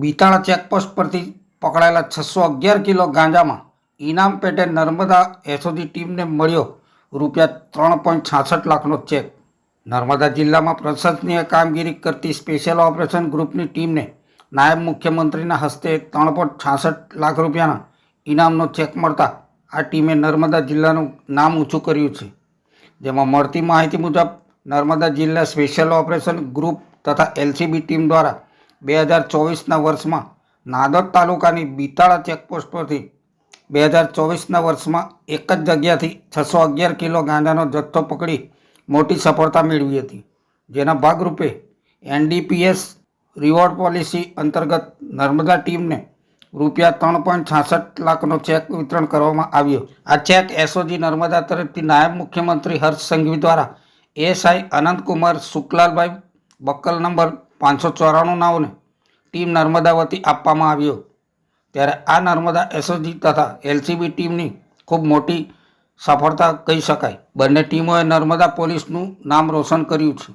બીતાળા checkpost પરથી પકડાયેલા 611 kilo ગાંજામાં ઇનામ પેટે નર્મદા એસઓજી ટીમને મળ્યો ₹3.66 લાખનો ચેક। નર્મદા જિલ્લામાં પ્રશંસનીય કામગીરી કરતી સ્પેશિયલ ઓપરેશન ગ્રુપની ટીમને નાયબ મુખ્યમંત્રીના હસ્તે ₹3.66 લાખના ઇનામનો ચેક મળતા આ ટીમે નર્મદા જિલ્લાનું નામ ઊંચું કર્યું છે। જેમાં મળતી માહિતી મુજબ નર્મદા જિલ્લા સ્પેશિયલ ઓપરેશન ગ્રુપ તથા એલસીબી ટીમ દ્વારા 2024ના વર્ષમાં નાદોદ તાલુકાની બીતાળા ચેકપોસ્ટ પરથી 2024ના વર્ષમાં એક જ જગ્યાથી 611 કિલો ગાંજાનો જથ્થો પકડી મોટી સફળતા મેળવી હતી। જેના ભાગરૂપે એનડીપીએસ રિવોર્ડ પોલિસી અંતર્ગત નર્મદા ટીમને ₹3.66 લાખનો ચેક વિતરણ કરવામાં આવ્યો। આ ચેક એસઓજી નર્મદા તરફથી નાયબ મુખ્યમંત્રી હર્ષ સંઘવી દ્વારા ASI Anantkumar શુક્લાલભાઈ બક્કલ number 594 team Narmada વતી આપવામાં આવ્યો। ત્યારે આ નર્મદા એસઓજી તથા એલસીબી ટીમની ખૂબ મોટી સફળતા કહી શકાય। બંને ટીમોએ નર્મદા પોલીસનું નામ રોશન કર્યું છે।